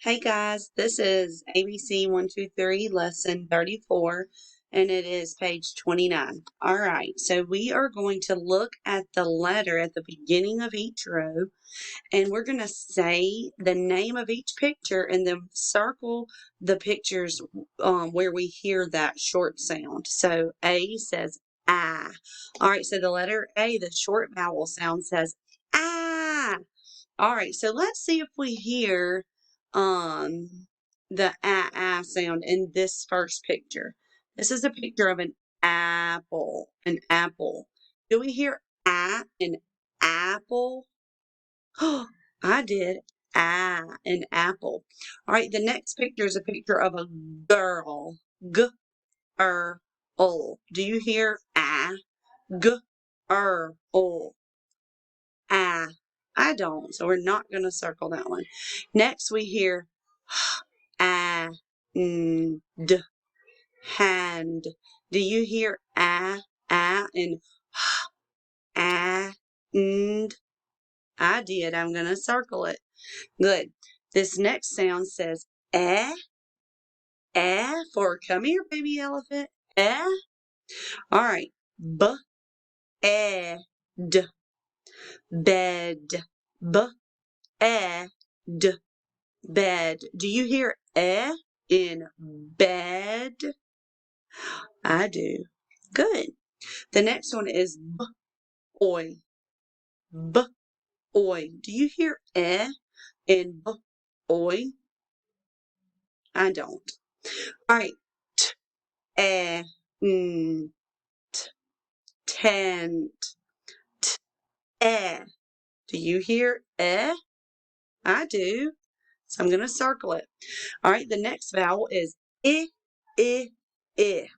Hey guys, this is ABC 123 lesson 34 and it is page 29. All right, so we are going to look at the letter at the beginning of each row and we're going to say the name of each picture and then circle the pictures where we hear that short sound. So A says ah. All right, so the letter A, the short vowel sound says ah. All right, so let's see if we hear the ah sound in this first picture. This is a picture of an apple, an apple. Do we hear ah in apple? Oh, I did. Ah, an apple. All right, the next picture is a picture of a girl. G-er-l. Do you hear ah? G-er-l. Ah, I don't, so we're not going to circle that one. Next, we hear and, hand. Do you hear and and? I did. I'm going to circle it. Good. This next sound says for come here, baby elephant. All right. B-e-d. Bed. B-e-d. Bed. Do you hear in bed? I do. Good. The next one is boy. Boy. Do you hear in boy? I don't. All right. T, tent. Do you hear I do. So I'm going to circle it. All right. The next vowel is I, I, I.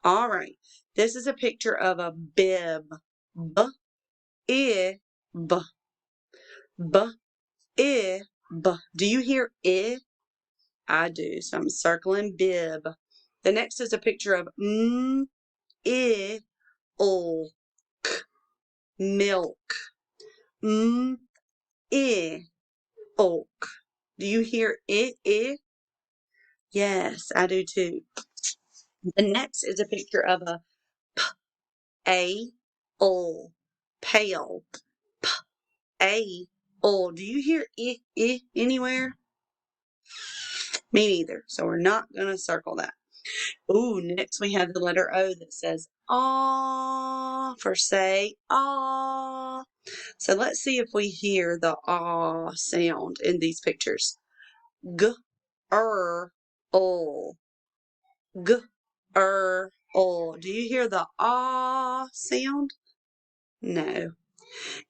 All right. This is a picture of a bib. B, I, b. B, I, b. Do you hear I? I do. So I'm circling bib. The next is a picture of I, o, k, milk. I, oak. Do you hear I? Yes, I do too. The next is a picture of a a-ol, pale. A-ol. Do you hear I anywhere? Me neither. So we're not going to circle that. Ooh, next we have the letter O that says ah for say ah. So let's see if we hear the ah sound in these pictures. G-er-ol. G-er-ol. Do you hear the ah sound? No.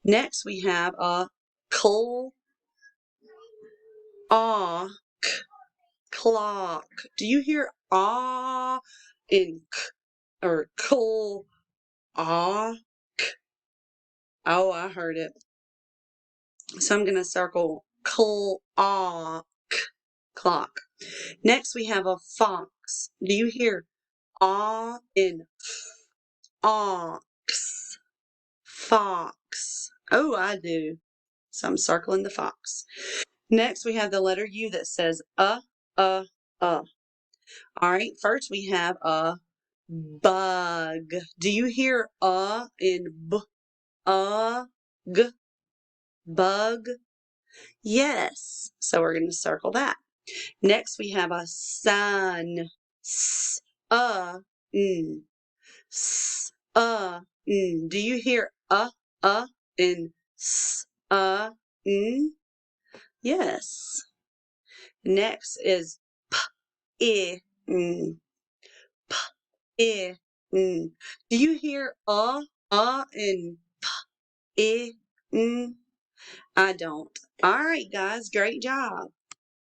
Next we have a ah clock. Do you hear ah in k or ah? Oh, I heard it. So I'm going to circle clock. Next we have a fox. Do you hear ah in ox? Fox. Oh, I do. So I'm circling the fox. Next we have the letter U that says uh. All right, first we have a bug. Do you hear in g? Bug? Yes. So we're going to circle that. Next we have a sun. N. N. Do you hear in n? Yes. Next is n. N. Do you hear in n? I don't. All right, guys, great job.